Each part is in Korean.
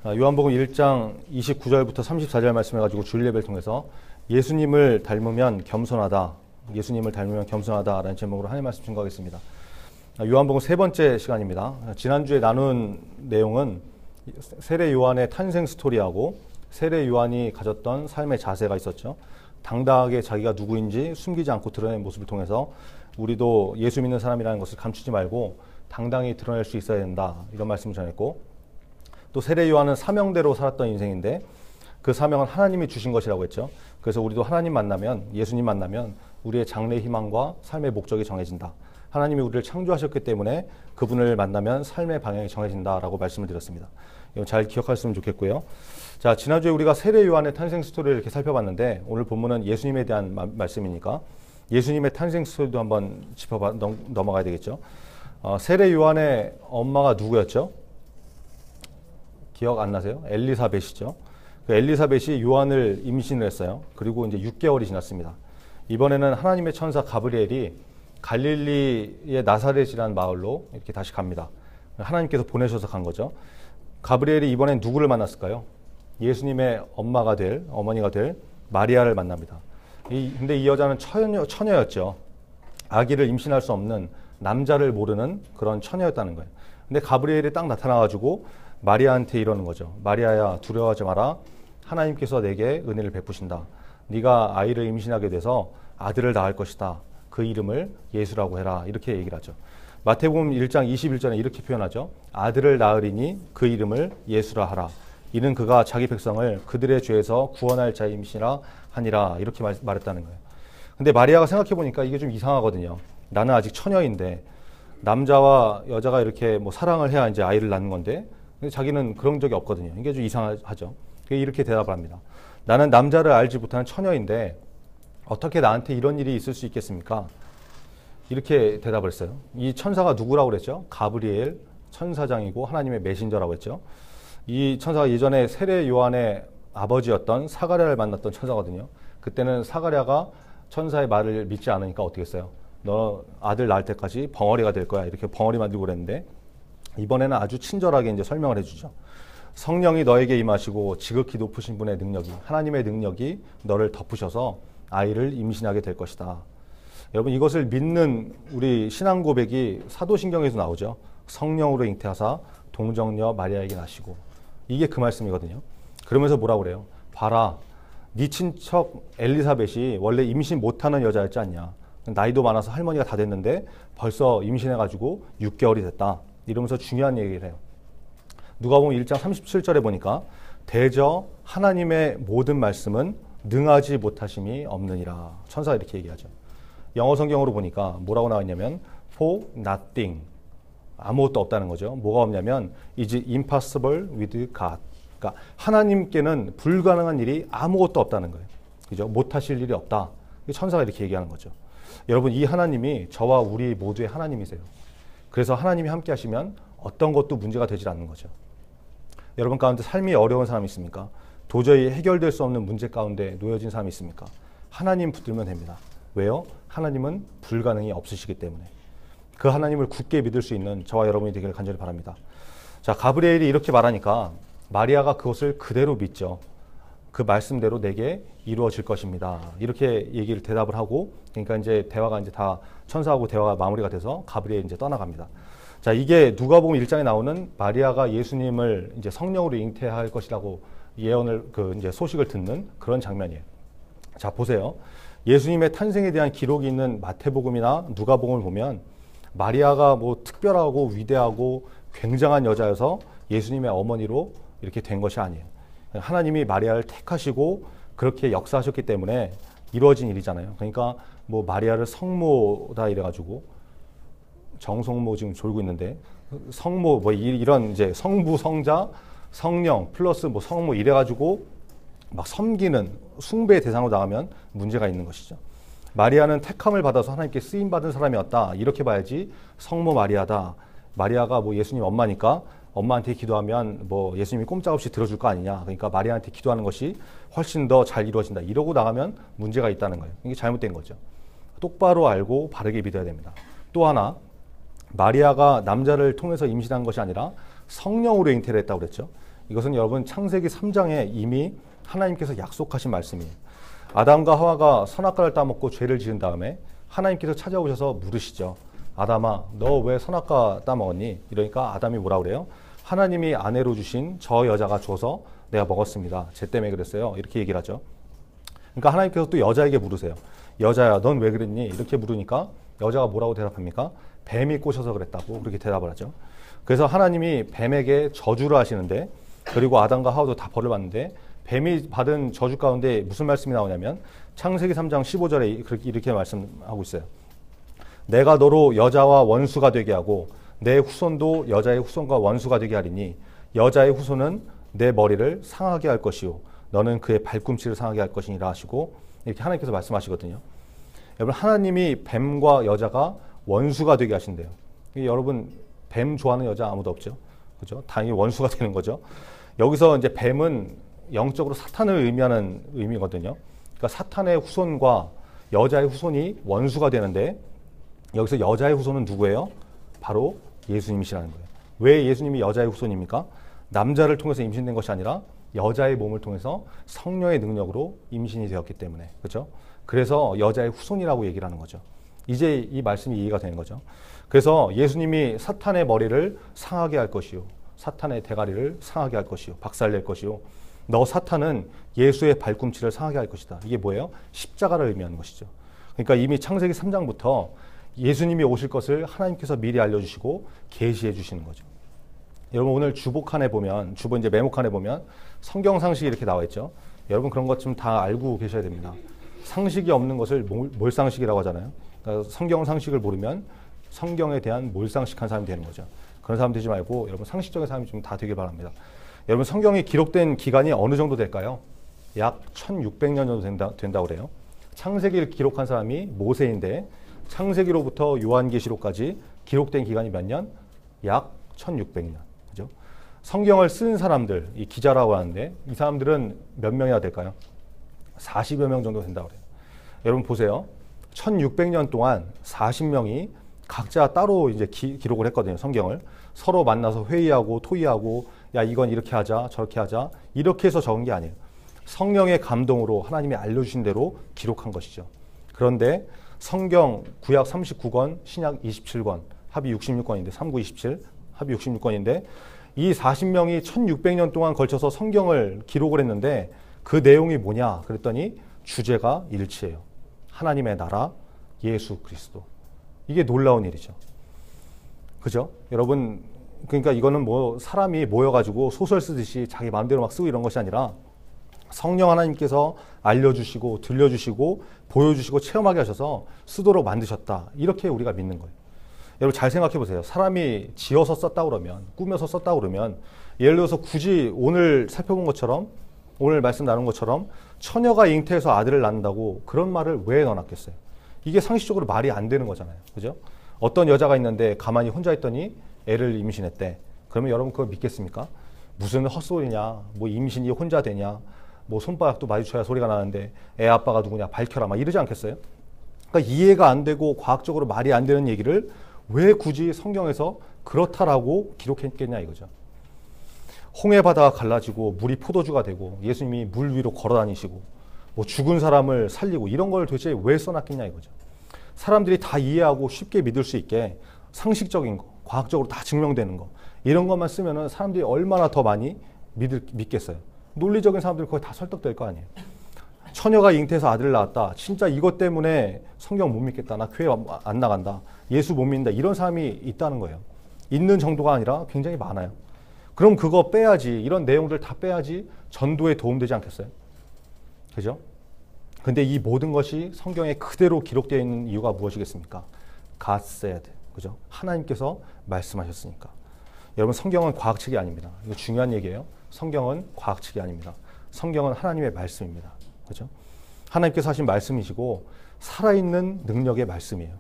요한복음 1장 29절부터 34절 말씀해가지고 주일 예배를 통해서 예수님을 닮으면 겸손하다, 예수님을 닮으면 겸손하다라는 제목으로 하나님 말씀 증거하겠습니다. 요한복음 세 번째 시간입니다. 지난주에 나눈 내용은 세례 요한의 탄생 스토리하고 세례 요한이 가졌던 삶의 자세가 있었죠. 당당하게 자기가 누구인지 숨기지 않고 드러낸 모습을 통해서 우리도 예수 믿는 사람이라는 것을 감추지 말고 당당히 드러낼 수 있어야 된다, 이런 말씀을 전했고, 또 세례 요한은 사명대로 살았던 인생인데 그 사명은 하나님이 주신 것이라고 했죠. 그래서 우리도 하나님 만나면, 예수님 만나면 우리의 장래 희망과 삶의 목적이 정해진다. 하나님이 우리를 창조하셨기 때문에 그분을 만나면 삶의 방향이 정해진다라고 말씀을 드렸습니다. 이거 잘 기억하셨으면 좋겠고요. 자, 지난주에 우리가 세례 요한의 탄생 스토리를 이렇게 살펴봤는데 오늘 본문은 예수님에 대한 말씀이니까 예수님의 탄생 스토리도 한번 넘어가야 되겠죠. 세례 요한의 엄마가 누구였죠? 기억 안 나세요? 엘리사벳이죠. 그 엘리사벳이 요한을 임신을 했어요. 그리고 이제 6개월이 지났습니다. 이번에는 하나님의 천사 가브리엘이 갈릴리의 나사렛이라는 마을로 이렇게 다시 갑니다. 하나님께서 보내셔서 간 거죠. 가브리엘이 이번엔 누구를 만났을까요? 예수님의 엄마가 될, 어머니가 될 마리아를 만납니다. 근데 이 여자는 처녀였죠. 아기를 임신할 수 없는, 남자를 모르는 그런 처녀였다는 거예요. 근데 가브리엘이 딱 나타나가지고 마리아한테 이러는 거죠. 마리아야, 두려워하지 마라. 하나님께서 내게 은혜를 베푸신다. 네가 아이를 임신하게 돼서 아들을 낳을 것이다. 그 이름을 예수라고 해라. 이렇게 얘기를 하죠. 마태복음 1장 21절에 이렇게 표현하죠. 아들을 낳으리니 그 이름을 예수라 하라. 이는 그가 자기 백성을 그들의 죄에서 구원할 자임이시라 하니라. 이렇게 말했다는 거예요. 근데 마리아가 생각해 보니까 이게 좀 이상하거든요. 나는 아직 처녀인데 남자와 여자가 이렇게 뭐 사랑을 해야 이제 아이를 낳는 건데, 근데 자기는 그런 적이 없거든요. 이게 좀 이상하죠. 이렇게 대답을 합니다. 나는 남자를 알지 못하는 처녀인데 어떻게 나한테 이런 일이 있을 수 있겠습니까? 이렇게 대답을 했어요. 이 천사가 누구라고 그랬죠? 가브리엘 천사장이고 하나님의 메신저라고 했죠. 이 천사가 예전에 세례 요한의 아버지였던 사가랴를 만났던 천사거든요. 그때는 사가랴가 천사의 말을 믿지 않으니까 어떻게 했어요? 너 아들 낳을 때까지 벙어리가 될 거야. 이렇게 벙어리 만들고 그랬는데 이번에는 아주 친절하게 이제 설명을 해주죠. 성령이 너에게 임하시고 지극히 높으신 분의 능력이, 하나님의 능력이 너를 덮으셔서 아이를 임신하게 될 것이다. 여러분, 이것을 믿는 우리 신앙 고백이 사도신경에서 나오죠. 성령으로 잉태하사 동정녀 마리아에게 나시고, 이게 그 말씀이거든요. 그러면서 뭐라고 그래요? 봐라, 네 친척 엘리사벳이 원래 임신 못하는 여자였지 않냐. 나이도 많아서 할머니가 다 됐는데 벌써 임신해가지고 6개월이 됐다. 이러면서 중요한 얘기를 해요. 누가복음 1장 37절에 보니까 대저 하나님의 모든 말씀은 능하지 못하심이 없느니라. 천사가 이렇게 얘기하죠. 영어 성경으로 보니까 뭐라고 나와 있냐면 for nothing, 아무것도 없다는 거죠. 뭐가 없냐면 is impossible with God. 그러니까 하나님께는 불가능한 일이 아무것도 없다는 거예요. 그죠? 못하실 일이 없다. 천사가 이렇게 얘기하는 거죠. 여러분, 이 하나님이 저와 우리 모두의 하나님이세요. 그래서 하나님이 함께 하시면 어떤 것도 문제가 되질 않는 거죠. 여러분 가운데 삶이 어려운 사람이 있습니까? 도저히 해결될 수 없는 문제 가운데 놓여진 사람이 있습니까? 하나님 붙들면 됩니다. 왜요? 하나님은 불가능이 없으시기 때문에. 그 하나님을 굳게 믿을 수 있는 저와 여러분이 되기를 간절히 바랍니다. 자, 가브리엘이 이렇게 말하니까 마리아가 그것을 그대로 믿죠. 그 말씀대로 내게 이루어질 것입니다. 이렇게 대답을 하고, 그러니까 이제 대화가 이제 다 천사하고 대화가 마무리가 돼서 가브리엘이 이제 떠나갑니다. 자, 이게 누가복음 1장에 나오는 마리아가 예수님을 이제 성령으로 잉태할 것이라고 예언을 이제 소식을 듣는 그런 장면이에요. 자, 보세요. 예수님의 탄생에 대한 기록이 있는 마태복음이나 누가복음을 보면 마리아가 뭐 특별하고 위대하고 굉장한 여자여서 예수님의 어머니로 이렇게 된 것이 아니에요. 하나님이 마리아를 택하시고 그렇게 역사하셨기 때문에 이루어진 일이잖아요. 그러니까 뭐 마리아를 성모다 이래가지고, 정성모 지금 졸고 있는데 성모 뭐 이런 이제 성부, 성자, 성령 플러스 뭐 성모 이래가지고 막 섬기는 숭배의 대상으로 나가면 문제가 있는 것이죠. 마리아는 택함을 받아서 하나님께 쓰임 받은 사람이었다. 이렇게 봐야지 성모 마리아다. 마리아가 뭐 예수님 엄마니까 엄마한테 기도하면 뭐 예수님이 꼼짝없이 들어줄 거 아니냐. 그러니까 마리아한테 기도하는 것이 훨씬 더 잘 이루어진다. 이러고 나가면 문제가 있다는 거예요. 이게 잘못된 거죠. 똑바로 알고 바르게 믿어야 됩니다. 또 하나, 마리아가 남자를 통해서 임신한 것이 아니라 성령으로 잉태를 했다고 그랬죠. 이것은 여러분 창세기 3장에 이미 하나님께서 약속하신 말씀이에요. 아담과 하와가 선악과를 따먹고 죄를 지은 다음에 하나님께서 찾아오셔서 물으시죠. 아담아, 너 왜 선악과 따먹었니? 이러니까 아담이 뭐라고 그래요? 하나님이 아내로 주신 저 여자가 줘서 내가 먹었습니다. 쟤 때문에 그랬어요. 이렇게 얘기를 하죠. 그러니까 하나님께서 또 여자에게 물으세요. 여자야, 넌 왜 그랬니? 이렇게 물으니까 여자가 뭐라고 대답합니까? 뱀이 꼬셔서 그랬다고 그렇게 대답을 하죠. 그래서 하나님이 뱀에게 저주를 하시는데, 그리고 아담과 하와도 다 벌을 받는데, 뱀이 받은 저주 가운데 무슨 말씀이 나오냐면 창세기 3장 15절에 이렇게 말씀하고 있어요. 내가 너로 여자와 원수가 되게 하고 내 후손도 여자의 후손과 원수가 되게 하리니 여자의 후손은 내 머리를 상하게 할 것이요 너는 그의 발꿈치를 상하게 할 것이니라 하시고, 이렇게 하나님께서 말씀하시거든요. 여러분, 하나님이 뱀과 여자가 원수가 되게 하신대요. 여러분, 뱀 좋아하는 여자 아무도 없죠. 그죠? 당연히 원수가 되는 거죠. 여기서 이제 뱀은 영적으로 사탄을 의미하는 의미거든요. 그러니까 사탄의 후손과 여자의 후손이 원수가 되는데, 여기서 여자의 후손은 누구예요? 바로 예수님이시라는 거예요. 왜 예수님이 여자의 후손입니까? 남자를 통해서 임신된 것이 아니라 여자의 몸을 통해서 성령의 능력으로 임신이 되었기 때문에. 그렇죠? 그래서 여자의 후손이라고 얘기를 하는 거죠. 이제 이 말씀이 이해가 되는 거죠. 그래서 예수님이 사탄의 머리를 상하게 할 것이요 사탄의 대가리를 상하게 할 것이요 박살낼 것이요 너 사탄은 예수의 발꿈치를 상하게 할 것이다. 이게 뭐예요? 십자가를 의미하는 것이죠. 그러니까 이미 창세기 3장부터 예수님이 오실 것을 하나님께서 미리 알려주시고 계시해 주시는 거죠. 여러분, 오늘 주복칸에 보면, 주보 이제 메모칸에 보면 성경 상식이 이렇게 나와 있죠. 여러분, 그런 것 좀 다 알고 계셔야 됩니다. 상식이 없는 것을 몰상식이라고 하잖아요. 그러니까 성경 상식을 모르면 성경에 대한 몰상식한 사람이 되는 거죠. 그런 사람 되지 말고 여러분 상식적인 사람이 좀 다 되길 바랍니다. 여러분, 성경이 기록된 기간이 어느 정도 될까요? 약 1600년 정도 된다고 그래요. 창세기를 기록한 사람이 모세인데 창세기로부터 요한계시록까지 기록된 기간이 몇 년? 약 1600년. 그죠? 성경을 쓴 사람들, 이 기자라고 하는데 이 사람들은 몇 명이나 될까요? 40여 명 정도 된다고 그래요. 여러분 보세요. 1600년 동안 40명이 각자 따로 이제 기록을 했거든요. 성경을. 서로 만나서 회의하고 토의하고 야, 이건 이렇게 하자, 저렇게 하자. 이렇게 해서 적은 게 아니에요. 성령의 감동으로 하나님이 알려주신 대로 기록한 것이죠. 그런데 성경 구약 39권, 신약 27권, 합이 66권인데 3927, 합이 66권인데 이 40명이 1600년 동안 걸쳐서 성경을 기록을 했는데 그 내용이 뭐냐 그랬더니 주제가 일치해요. 하나님의 나라, 예수 그리스도. 이게 놀라운 일이죠. 그죠? 여러분, 그러니까 이거는 뭐 사람이 모여가지고 소설 쓰듯이 자기 마음대로 막 쓰고 이런 것이 아니라 성령 하나님께서 알려주시고 들려주시고 보여주시고 체험하게 하셔서 쓰도록 만드셨다. 이렇게 우리가 믿는 거예요. 여러분 잘 생각해 보세요. 사람이 지어서 썼다 그러면, 꾸며서 썼다 그러면, 예를 들어서 굳이 오늘 살펴본 것처럼, 오늘 말씀 나눈 것처럼 처녀가 잉태해서 아들을 낳는다고 그런 말을 왜 넣어놨겠어요? 이게 상식적으로 말이 안 되는 거잖아요. 그죠? 어떤 여자가 있는데 가만히 혼자 있더니 애를 임신했대. 그러면 여러분 그거 믿겠습니까? 무슨 헛소리냐, 뭐 임신이 혼자 되냐, 뭐 손바닥도 마주쳐야 소리가 나는데 애 아빠가 누구냐, 밝혀라, 막 이러지 않겠어요? 그러니까 이해가 안 되고 과학적으로 말이 안 되는 얘기를 왜 굳이 성경에서 그렇다라고 기록했겠냐 이거죠. 홍해 바다가 갈라지고 물이 포도주가 되고 예수님이 물 위로 걸어 다니시고 뭐 죽은 사람을 살리고 이런 걸 도대체 왜 써놨겠냐 이거죠. 사람들이 다 이해하고 쉽게 믿을 수 있게 상식적인 거, 과학적으로 다 증명되는 거, 이런 것만 쓰면은 사람들이 얼마나 더 많이 믿겠어요. 논리적인 사람들이 거의 다 설득될 거 아니에요. 처녀가 잉태해서 아들을 낳았다. 진짜 이것 때문에 성경 못 믿겠다. 나 교회 안 나간다. 예수 못 믿는다. 이런 사람이 있다는 거예요. 있는 정도가 아니라 굉장히 많아요. 그럼 그거 빼야지. 이런 내용들 다 빼야지 전도에 도움되지 않겠어요? 그죠? 근데 이 모든 것이 성경에 그대로 기록되어 있는 이유가 무엇이겠습니까? God said. 그죠? 하나님께서 말씀하셨으니까. 여러분, 성경은 과학책이 아닙니다. 이거 중요한 얘기예요. 성경은 과학책이 아닙니다. 성경은 하나님의 말씀입니다. 그죠? 하나님께서 하신 말씀이시고 살아있는 능력의 말씀이에요.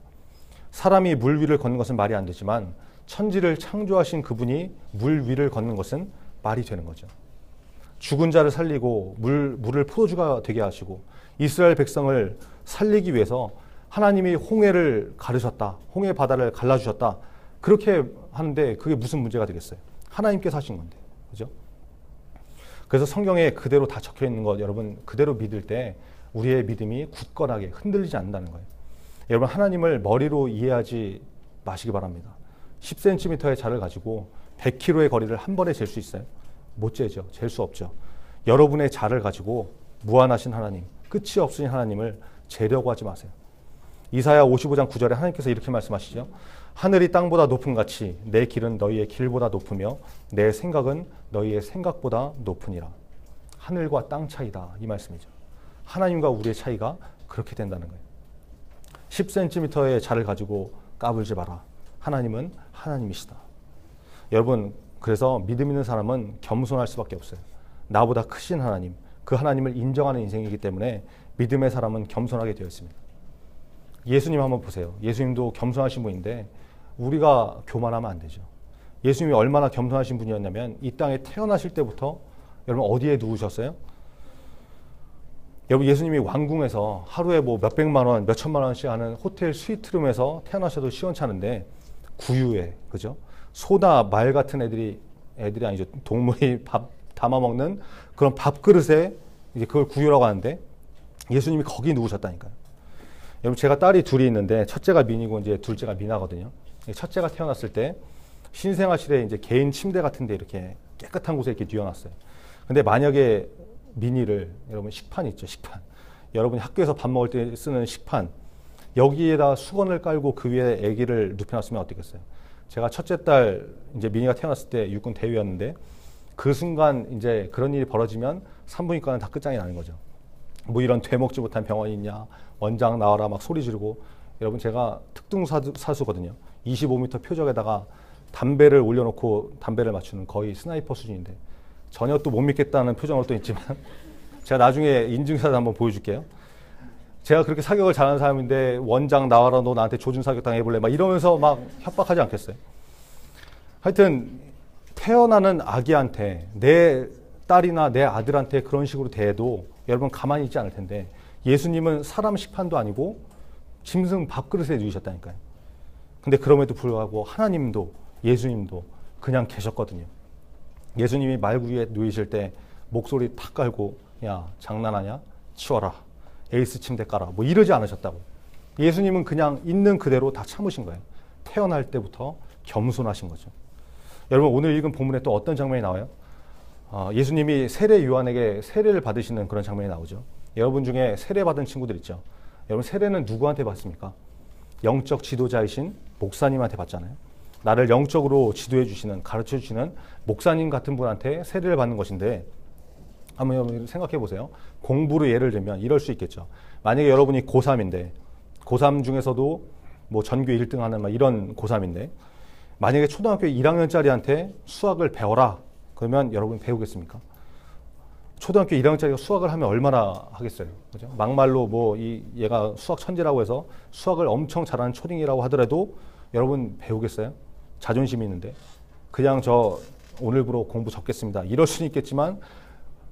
사람이 물 위를 걷는 것은 말이 안 되지만 천지를 창조하신 그분이 물 위를 걷는 것은 말이 되는 거죠. 죽은 자를 살리고 물을 포도주가 되게 하시고 이스라엘 백성을 살리기 위해서 하나님이 홍해를 가르셨다. 홍해 바다를 갈라주셨다. 그렇게 하는데 그게 무슨 문제가 되겠어요? 하나님께서 하신 건데. 그죠? 그래서 성경에 그대로 다 적혀 있는 것 여러분 그대로 믿을 때 우리의 믿음이 굳건하게 흔들리지 않는다는 거예요. 여러분 하나님을 머리로 이해하지 마시기 바랍니다. 10cm의 자를 가지고 100km의 거리를 한 번에 잴 수 있어요? 못 재죠. 잴 수 없죠. 여러분의 자를 가지고 무한하신 하나님, 끝이 없으신 하나님을 재려고 하지 마세요. 이사야 55장 9절에 하나님께서 이렇게 말씀하시죠. 하늘이 땅보다 높음 같이 내 길은 너희의 길보다 높으며 내 생각은 너희의 생각보다 높으니라. 하늘과 땅 차이다 이 말씀이죠. 하나님과 우리의 차이가 그렇게 된다는 거예요. 10cm의 자를 가지고 까불지 마라. 하나님은 하나님이시다. 여러분 그래서 믿음 있는 사람은 겸손할 수밖에 없어요. 나보다 크신 하나님, 그 하나님을 인정하는 인생이기 때문에 믿음의 사람은 겸손하게 되어 있습니다. 예수님 한번 보세요. 예수님도 겸손하신 분인데 우리가 교만하면 안 되죠. 예수님이 얼마나 겸손하신 분이었냐면 이 땅에 태어나실 때부터 여러분 어디에 누우셨어요? 여러분 예수님이 왕궁에서 하루에 뭐 몇백만 원, 몇천만 원씩 하는 호텔 스위트룸에서 태어나셔도 시원찮은데 구유에 그죠? 소나 말 같은 애들이 아니죠. 동물이 밥 담아 먹는 그런 밥그릇에 이제 그걸 구유라고 하는데 예수님이 거기 누우셨다니까요. 여러분 제가 딸이 둘이 있는데 첫째가 민이고 이제 둘째가 미나거든요. 첫째가 태어났을 때 신생아실에 이제 개인 침대 같은데 이렇게 깨끗한 곳에 이렇게 뉘어놨어요. 근데 만약에 미니를 여러분 식판 있죠, 식판. 여러분이 학교에서 밥 먹을 때 쓰는 식판 여기에다 수건을 깔고 그 위에 아기를 눕혀놨으면 어떻겠어요? 제가 첫째 딸 이제 미니가 태어났을 때 육군 대위였는데 그 순간 이제 그런 일이 벌어지면 산부인과는 다 끝장이 나는 거죠. 뭐 이런 되먹지 못한 병원이 있냐, 원장 나와라 막 소리 지르고. 여러분 제가 특등사수거든요. 25m 표적에다가 담배를 올려놓고 담배를 맞추는 거의 스나이퍼 수준인데 전혀 또 못 믿겠다는 표정으로 또 있지만 제가 나중에 인증사진 한번 보여줄게요. 제가 그렇게 사격을 잘하는 사람인데 원장 나와라 너 나한테 조준 사격 당해볼래 막 이러면서 막 협박하지 않겠어요? 하여튼 태어나는 아기한테 내 딸이나 내 아들한테 그런 식으로 대해도 여러분 가만히 있지 않을 텐데 예수님은 사람 식판도 아니고 짐승 밥그릇에 누우셨다니까요. 근데 그럼에도 불구하고 하나님도 예수님도 그냥 계셨거든요. 예수님이 말구유에 누이실 때 목소리 탁 깔고 야 장난하냐? 치워라. 에이스 침대 깔아. 뭐 이러지 않으셨다고. 예수님은 그냥 있는 그대로 다 참으신 거예요. 태어날 때부터 겸손하신 거죠. 여러분 오늘 읽은 본문에 또 어떤 장면이 나와요? 예수님이 세례 요한에게 세례를 받으시는 그런 장면이 나오죠. 여러분 중에 세례 받은 친구들 있죠. 여러분 세례는 누구한테 받습니까? 영적 지도자이신 목사님한테 받잖아요. 나를 영적으로 지도해 주시는, 가르쳐 주시는 목사님 같은 분한테 세례를 받는 것인데 한번 생각해 보세요. 공부를 예를 들면 이럴 수 있겠죠. 만약에 여러분이 고3인데 고3 중에서도 뭐 전교 1등 하는 막 이런 고3인데 만약에 초등학교 1학년짜리한테 수학을 배워라 그러면 여러분 배우겠습니까? 초등학교 1학년짜리가 수학을 하면 얼마나 하겠어요? 그죠? 막말로 뭐 얘가 수학 천재라고 해서 수학을 엄청 잘하는 초딩이라고 하더라도 여러분 배우겠어요? 자존심이 있는데 그냥 저 오늘부로 공부 접겠습니다. 이럴 수는 있겠지만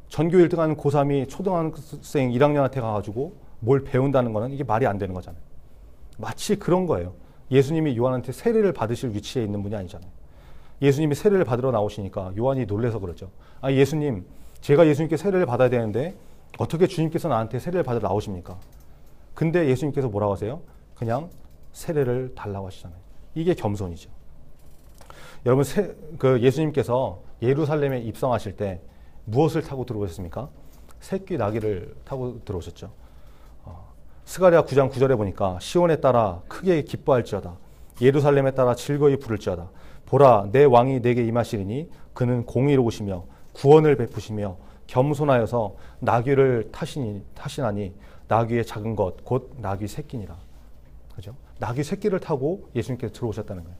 전교 1등 하는 고3이 초등학생 1학년한테 가가지고 뭘 배운다는 거는 이게 말이 안 되는 거잖아요. 마치 그런 거예요. 예수님이 요한한테 세례를 받으실 위치에 있는 분이 아니잖아요. 예수님이 세례를 받으러 나오시니까 요한이 놀라서 그러죠. 아 예수님, 제가 예수님께 세례를 받아야 되는데 어떻게 주님께서 나한테 세례를 받으러 나오십니까? 근데 예수님께서 뭐라고 하세요? 그냥 세례를 달라고 하시잖아요. 이게 겸손이죠. 여러분 예수님께서 예루살렘에 입성하실 때 무엇을 타고 들어오셨습니까? 새끼 나귀를 타고 들어오셨죠. 스가랴 9장 9절에 보니까 시온에 따라 크게 기뻐할지어다. 예루살렘에 따라 즐거이 부를지어다. 보라 내 왕이 내게 임하시리니 그는 공의로우시며 구원을 베푸시며 겸손하여서 나귀를 타시나니 나귀의 작은 것 곧 나귀 새끼니라. 그죠? 나귀 새끼를 타고 예수님께서 들어오셨다는 거예요.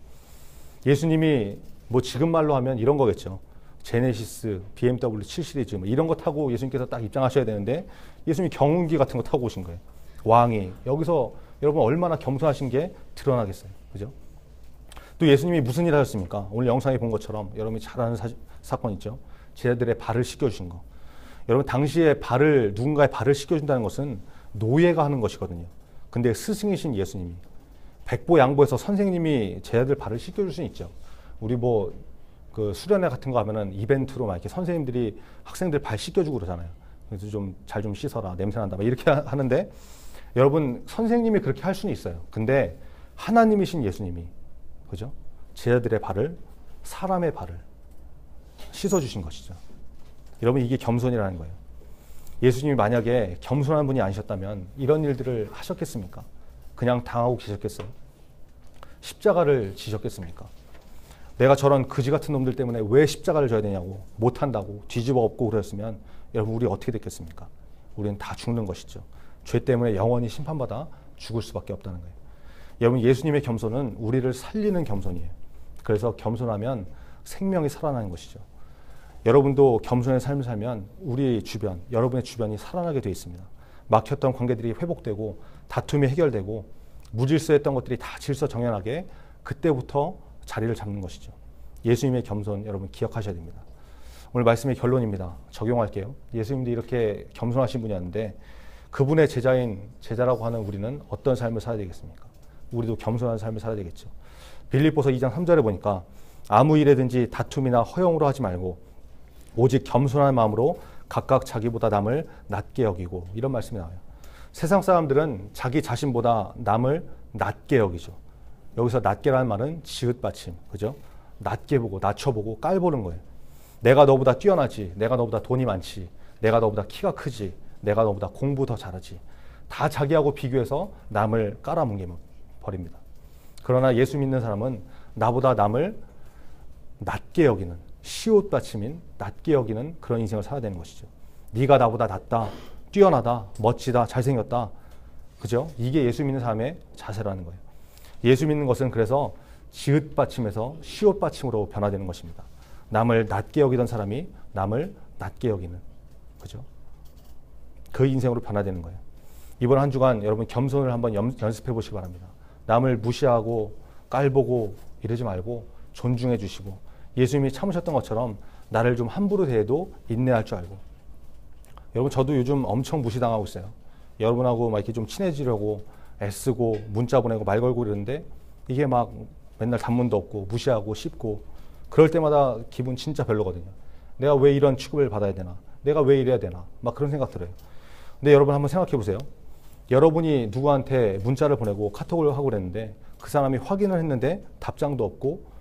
예수님이 뭐 지금 말로 하면 이런 거겠죠. 제네시스, BMW 7 시리즈 뭐 이런 거 타고 예수님께서 딱 입장하셔야 되는데 예수님이 경운기 같은 거 타고 오신 거예요. 왕이. 여기서 여러분 얼마나 겸손하신 게 드러나겠어요. 그죠? 또 예수님이 무슨 일 하셨습니까? 오늘 영상에 본 것처럼 여러분이 잘 아는 사건 있죠. 제자들의 발을 씻겨주신 거. 여러분 당시에 누군가의 발을 씻겨준다는 것은 노예가 하는 것이거든요. 근데 스승이신 예수님이 백보 양보해서 선생님이 제자들 발을 씻겨줄 수는 있죠. 우리 뭐 그 수련회 같은 거 하면은 이벤트로 막 이렇게 선생님들이 학생들 발 씻겨주고 그러잖아요. 그래서 좀 잘 좀 씻어라, 냄새 난다, 막 이렇게 하는데, 여러분 선생님이 그렇게 할 수는 있어요. 근데 하나님이신 예수님이, 그죠? 제자들의 발을, 사람의 발을 씻어주신 것이죠. 여러분, 이게 겸손이라는 거예요. 예수님이 만약에 겸손한 분이 아니셨다면 이런 일들을 하셨겠습니까? 그냥 당하고 계셨겠어요? 십자가를 지셨겠습니까? 내가 저런 그지 같은 놈들 때문에 왜 십자가를 져야 되냐고, 못한다고 뒤집어 엎고 그랬으면 여러분, 우리 어떻게 됐겠습니까? 우리는 다 죽는 것이죠. 죄 때문에 영원히 심판받아 죽을 수밖에 없다는 거예요. 여러분, 예수님의 겸손은 우리를 살리는 겸손이에요. 그래서 겸손하면 생명이 살아나는 것이죠. 여러분도 겸손의 삶을 살면 우리 주변, 여러분의 주변이 살아나게 되어 있습니다. 막혔던 관계들이 회복되고 다툼이 해결되고 무질서했던 것들이 다 질서정연하게 그때부터 자리를 잡는 것이죠. 예수님의 겸손 여러분 기억하셔야 됩니다. 오늘 말씀의 결론입니다. 적용할게요. 예수님도 이렇게 겸손하신 분이었는데 그분의 제자라고 하는 우리는 어떤 삶을 살아야 되겠습니까? 우리도 겸손한 삶을 살아야 되겠죠. 빌립보서 2장 3절에 보니까 아무 일에든지 다툼이나 허용으로 하지 말고 오직 겸손한 마음으로 각각 자기보다 남을 낮게 여기고, 이런 말씀이 나와요. 세상 사람들은 자기 자신보다 남을 낮게 여기죠. 여기서 낮게라는 말은 지읒받침, 그죠? 낮게 보고 낮춰보고 깔보는 거예요. 내가 너보다 뛰어나지, 내가 너보다 돈이 많지, 내가 너보다 키가 크지, 내가 너보다 공부 더 잘하지. 다 자기하고 비교해서 남을 깔아뭉개버립니다. 그러나 예수 믿는 사람은 나보다 남을 낮게 여기는, 시옷받침인 낮게 여기는 그런 인생을 살아야 되는 것이죠. 네가 나보다 낫다, 뛰어나다, 멋지다, 잘생겼다, 그죠? 이게 예수 믿는 사람의 자세라는 거예요. 예수 믿는 것은 그래서 지읒받침에서 시옷받침으로 변화되는 것입니다. 남을 낮게 여기던 사람이 남을 낮게 여기는, 그죠? 그 인생으로 변화되는 거예요. 이번 한 주간 여러분 겸손을 한번 연습해 보시기 바랍니다. 남을 무시하고 깔보고 이러지 말고 존중해 주시고, 예수님이 참으셨던 것처럼 나를 좀 함부로 대해도 인내할 줄 알고. 여러분, 저도 요즘 엄청 무시당하고 있어요. 여러분하고 막 이렇게 좀 친해지려고 애쓰고 문자 보내고 말 걸고 그러는데 이게 막 맨날 단문도 없고 무시하고 씹고, 그럴 때마다 기분 진짜 별로거든요. 내가 왜 이런 취급을 받아야 되나, 내가 왜 이래야 되나, 막 그런 생각 들어요. 근데 여러분 한번 생각해 보세요. 여러분이 누구한테 문자를 보내고 카톡을 하고 그랬는데 그 사람이 확인을 했는데 답장도 없고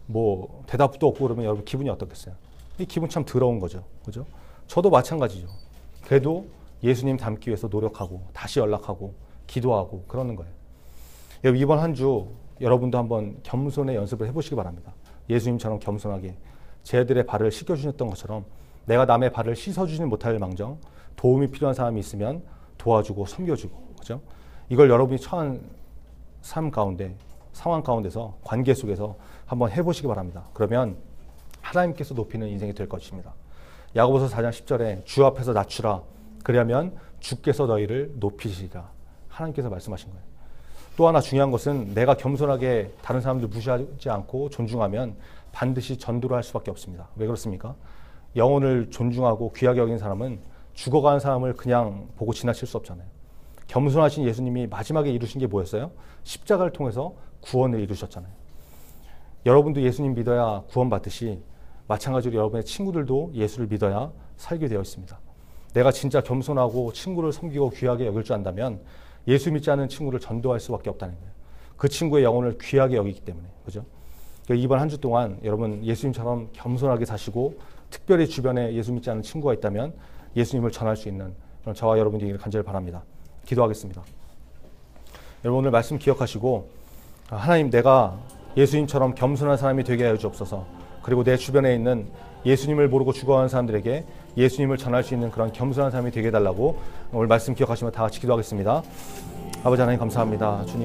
뭐 대답도 없고 그러면 여러분 기분이 어떻겠어요? 이 기분 참 더러운 거죠. 그죠? 저도 마찬가지죠. 그래도 예수님 닮기 위해서 노력하고 다시 연락하고 기도하고 그러는 거예요. 여러분, 이번 한 주 여러분도 한번 겸손의 연습을 해보시기 바랍니다. 예수님처럼 겸손하게 제들의 발을 씻겨주셨던 것처럼 내가 남의 발을 씻어주지는 못할 망정 도움이 필요한 사람이 있으면 도와주고 섬겨주고, 그죠? 이걸 여러분이 처한 삶 가운데, 상황 가운데서, 관계 속에서 한번 해보시기 바랍니다. 그러면 하나님께서 높이는 인생이 될 것입니다. 야고보서 4장 10절에 주 앞에서 낮추라, 그러면 주께서 너희를 높이시리라, 하나님께서 말씀하신 거예요. 또 하나 중요한 것은 내가 겸손하게 다른 사람들 무시하지 않고 존중하면 반드시 전도를 할 수밖에 없습니다. 왜 그렇습니까? 영혼을 존중하고 귀하게 여긴 사람은 죽어가는 사람을 그냥 보고 지나칠 수 없잖아요. 겸손하신 예수님이 마지막에 이루신 게 뭐였어요? 십자가를 통해서 구원을 이루셨잖아요. 여러분도 예수님 믿어야 구원받듯이 마찬가지로 여러분의 친구들도 예수를 믿어야 살게 되어 있습니다. 내가 진짜 겸손하고 친구를 섬기고 귀하게 여길 줄 안다면 예수 믿지 않은 친구를 전도할 수밖에 없다는 거예요. 그 친구의 영혼을 귀하게 여기기 때문에, 그죠? 이번 한 주 동안 여러분 예수님처럼 겸손하게 사시고 특별히 주변에 예수 믿지 않은 친구가 있다면 예수님을 전할 수 있는 저와 여러분 되기를 간절히 바랍니다. 기도하겠습니다. 여러분, 오늘 말씀 기억하시고 하나님, 내가 예수님처럼 겸손한 사람이 되게 하여 주옵소서. 그리고 내 주변에 있는 예수님을 모르고 죽어가는 사람들에게 예수님을 전할 수 있는 그런 겸손한 사람이 되게 해달라고 오늘 말씀 기억하시면 다 같이 기도하겠습니다. 아버지 하나님 감사합니다. 주님.